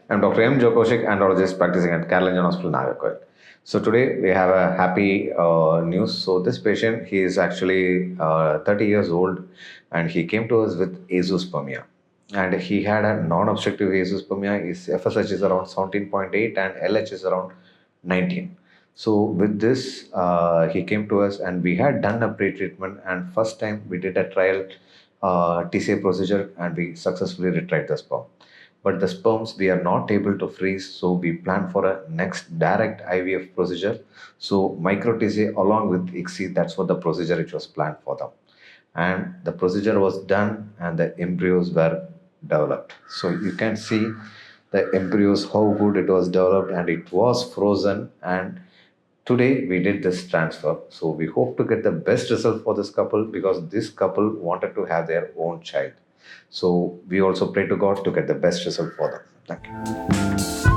I'm Dr. M. Joe Kaushik, andrologist practicing at Cleaveland Hospital, Nagarkoil. So today we have a happy news. So this patient, he is actually 30 years old, and he came to us with azoospermia. And he had a non-obstructive azoospermia. His FSH is around 17.8 and LH is around 19. So with this, he came to us and we had done a pre-treatment, and first time we did a trial TCA procedure and we successfully retrieved the sperm. But the sperms we are not able to freeze, so we plan for a next direct IVF procedure. So micro TCA along with ICSI, that's what the procedure which was planned for them. And the procedure was done and the embryos were developed. So you can see the embryos, how good it was developed, and it was frozen. And today we did this transfer. So we hope to get the best result for this couple, because this couple wanted to have their own child. So we also pray to God to get the best result for them. Thank you.